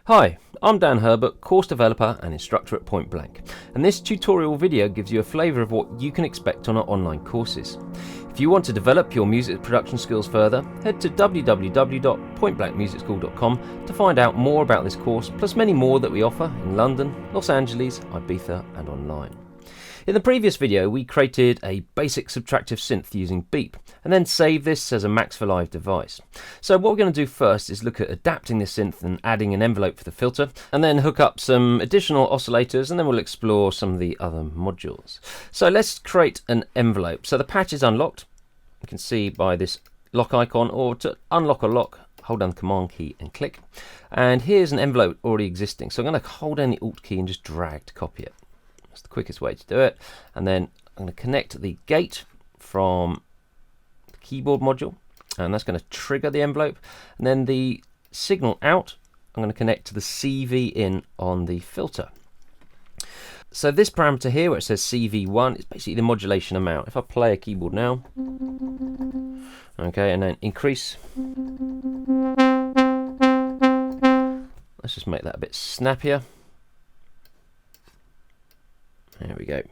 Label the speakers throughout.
Speaker 1: Hi, I'm Dan Herbert, course developer and instructor at Point Blank, and this tutorial video gives you a flavour of what you can expect on our online courses. If you want to develop your music production skills further, head to www.pointblankmusicschool.com to find out more about this course, plus many more that we offer in London, Los Angeles, Ibiza and online. In the previous video, we created a basic subtractive synth using BEAP, and then saved this as a Max for Live device. So what we're going to do first is look at adapting this synth and adding an envelope for the filter, and then hook up some additional oscillators, and then we'll explore some of the other modules. So let's create an envelope. So the patch is unlocked. You can see by this lock icon, or to unlock a lock, hold down the Command key and click. And here's an envelope already existing. So I'm going to hold down the Alt key and just drag to copy it. That's the quickest way to do it. And then I'm going to connect the gate from the keyboard module, and that's going to trigger the envelope. And then the signal out, I'm going to connect to the CV in on the filter. So this parameter here where it says CV1 is basically the modulation amount. If I play a keyboard now, okay, and then increase, let's just make that a bit snappier. There we go.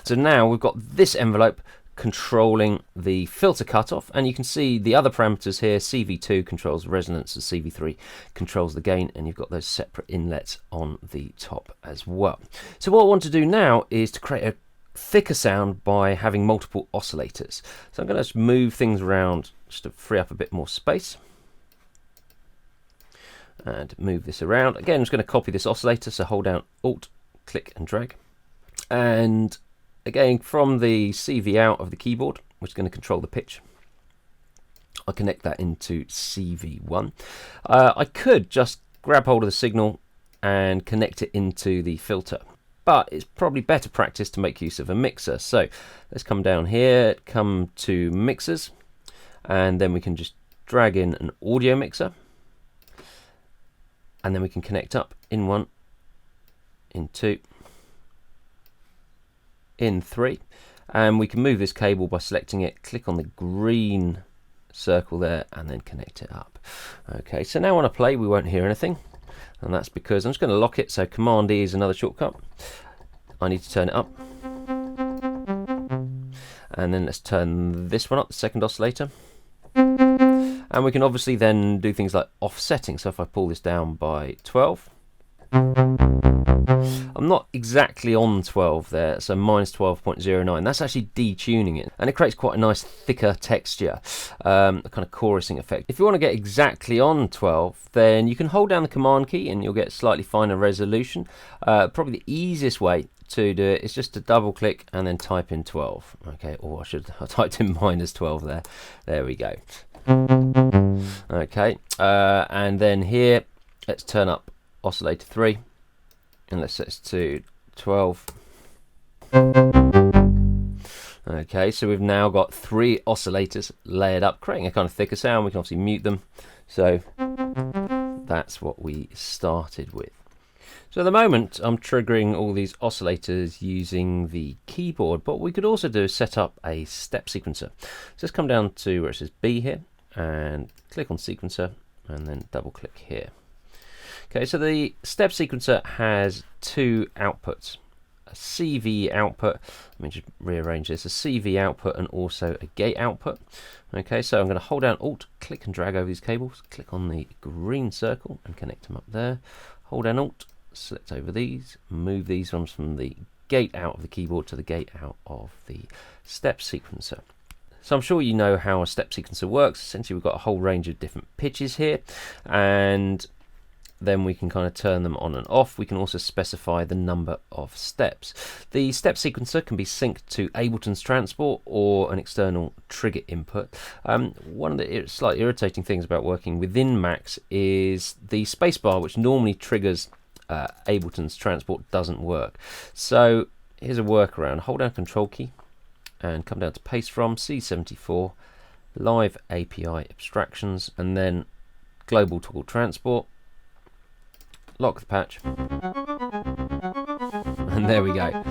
Speaker 1: So now we've got this envelope controlling the filter cutoff, and you can see the other parameters here. CV2 controls resonance and CV3 controls the gain, and you've got those separate inlets on the top as well. So what I want to do now is to create a thicker sound by having multiple oscillators. So I'm going to just move things around just to free up a bit more space. And move this around. Again, I'm just going to copy this oscillator, so hold down Alt, click and drag. And again, from the CV out of the keyboard, which is going to control the pitch, I'll connect that into CV1. I could just grab hold of the signal and connect it into the filter, but it's probably better practice to make use of a mixer. So let's come down here, come to mixers, and then we can just drag in an audio mixer. And then we can connect up in 1, in 2, in 3. And we can move this cable by selecting it, click on the green circle there, and then connect it up. Okay, so now when I play, we won't hear anything. And that's because I'm just going to lock it, so Command E is another shortcut. I need to turn it up. And then let's turn this one up, the second oscillator. And we can obviously then do things like offsetting. So if I pull this down by 12, I'm not exactly on 12 there, so minus 12.09. That's actually detuning it, and it creates quite a nice thicker texture, a kind of chorusing effect. If you want to get exactly on 12, then you can hold down the Command key and you'll get slightly finer resolution. Probably the easiest way to do it is just to double click and then type in 12. Okay, or I typed in minus 12 there. There we go. Okay, and then here let's turn up oscillator 3 and let's set it to 12. Okay, so we've now got 3 oscillators layered up, creating a kind of thicker sound. We can obviously mute them, so that's what we started with. So at the moment I'm triggering all these oscillators using the keyboard, but what we could also do is set up a step sequencer. So let's come down to where it says B here and click on sequencer and then double click here. Okay, so the step sequencer has 2 outputs, a CV output, let me just rearrange this, a CV output and also a gate output. Okay, so I'm going to hold down Alt, click and drag over these cables, click on the green circle and connect them up there, hold down Alt, select over these, move these ones from the gate out of the keyboard to the gate out of the step sequencer. So I'm sure you know how a step sequencer works. Essentially we've got a whole range of different pitches here, and then we can kind of turn them on and off. We can also specify the number of steps. The step sequencer can be synced to Ableton's transport or an external trigger input. One of the slightly irritating things about working within Max is the spacebar, which normally triggers Ableton's transport, doesn't work. So here's a workaround. Hold down Control key and come down to Paste From, C74, Live API Abstractions, and then Global Toggle Transport. Lock the patch, and there we go.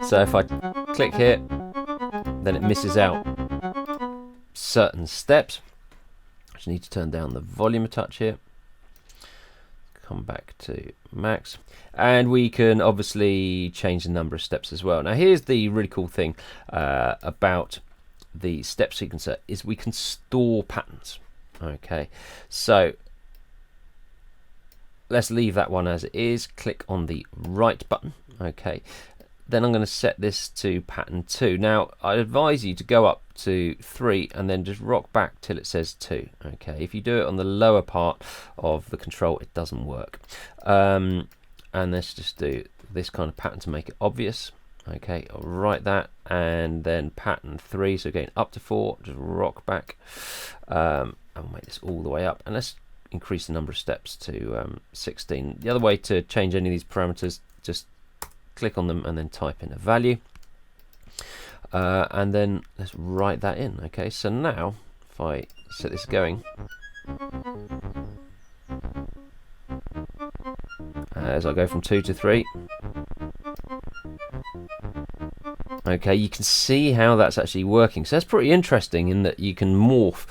Speaker 1: So if I click here, then it misses out certain steps. I just need to turn down the volume a touch here. come back to max, and we can obviously change the number of steps as well. Now here's the really cool thing about the step sequencer, is we can store patterns. Okay, so let's leave that one as it is, click on the right button. Okay, then I'm going to set this to pattern 2. Now I advise you to go up to 3 and then just rock back till it says 2. Okay, if you do it on the lower part of the control, it doesn't work. And let's just do this kind of pattern to make it obvious. Okay, I'll write that, and then pattern 3, so again up to 4, just rock back, and we'll make this all the way up, and let's increase the number of steps to 16. The other way to change any of these parameters, just click on them and then type in a value, and then let's write that in. Okay, so now if I set this going, as I go from 2 to 3, okay, you can see how that's actually working. So that's pretty interesting in that you can morph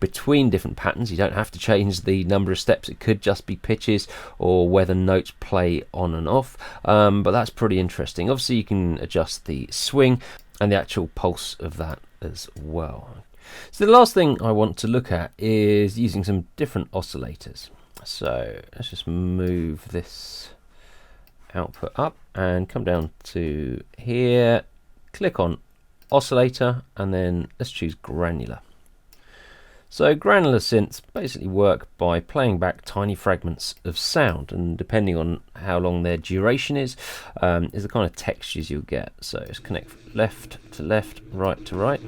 Speaker 1: between different patterns. You don't have to change the number of steps. It could just be pitches or whether notes play on and off, but that's pretty interesting. Obviously you can adjust the swing and the actual pulse of that as well. So the last thing I want to look at is using some different oscillators. So let's just move this output up and come down to here, click on oscillator, and then let's choose granular. So granular synths basically work by playing back tiny fragments of sound, and depending on how long their duration is the kind of textures you'll get. So let's connect left to left, right to right.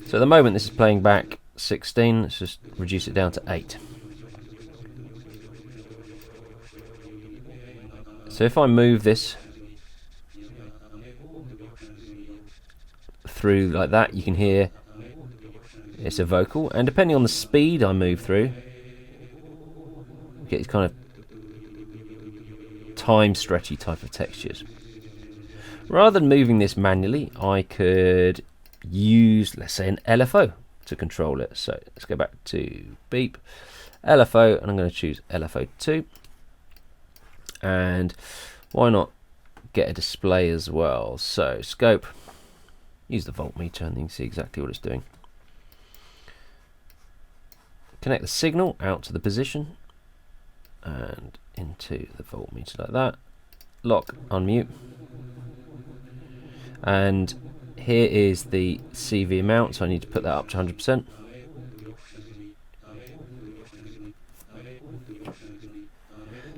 Speaker 1: So at the moment this is playing back 16, let's just reduce it down to 8. So if I move this through like that, you can hear it's a vocal, and depending on the speed I move through, you get these kind of time stretchy type of textures. Rather than moving this manually, I could use, let's say, an LFO to control it. So let's go back to BEAP, LFO, and I'm going to choose LFO 2. And why not get a display as well? So scope, use the voltmeter, and you can see exactly what it's doing. Connect the signal out to the position and into the voltmeter like that. Lock, unmute. And here is the CV amount, so I need to put that up to 100%.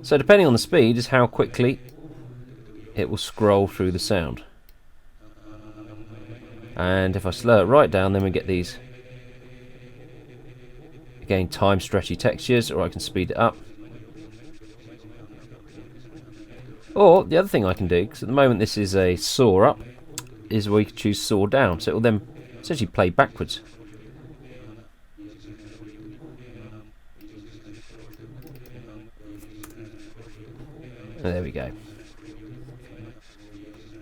Speaker 1: So depending on the speed is how quickly it will scroll through the sound. And if I slow it right down, then we get these, again, time stretchy textures, or I can speed it up. Or the other thing I can do, because at the moment this is a saw up, is we can choose saw down, so it will then essentially play backwards. And there we go.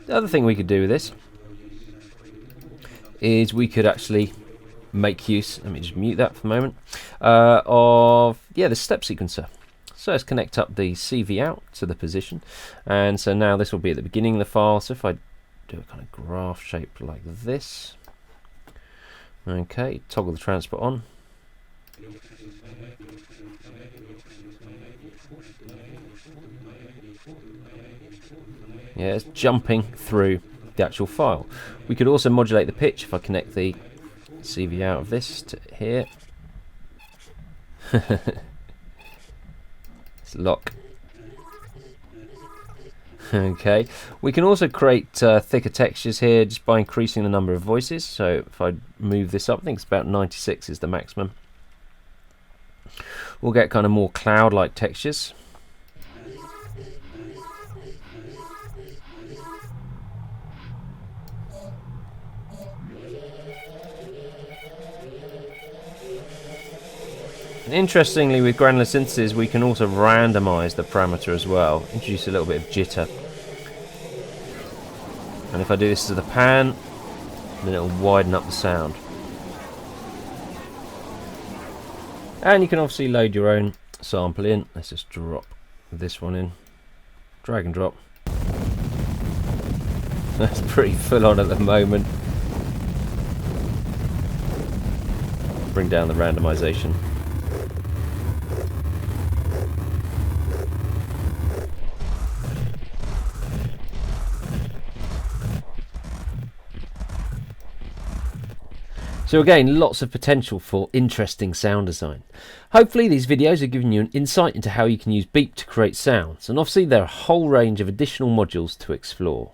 Speaker 1: The other thing we could do with this is we could actually make use, let me just mute that for the moment, of the step sequencer. So let's connect up the CV out to the position, and so now this will be at the beginning of the file. So if I do a kind of graph shape like this, okay, toggle the transport on. Yeah, it's jumping through the actual file. We could also modulate the pitch if I connect the CV out of this to here. Let's lock. Okay, we can also create thicker textures here just by increasing the number of voices. So if I move this up, I think it's about 96 is the maximum. We'll get kind of more cloud-like textures. And interestingly, with granular synthesis, we can also randomize the parameter as well, introduce a little bit of jitter. And if I do this to the pan, then it'll widen up the sound. And you can obviously load your own sample in. Let's just drop this one in, drag and drop. That's pretty full on at the moment. Bring down the randomization. So again, lots of potential for interesting sound design. Hopefully these videos have given you an insight into how you can use BEAP to create sounds, and obviously there are a whole range of additional modules to explore.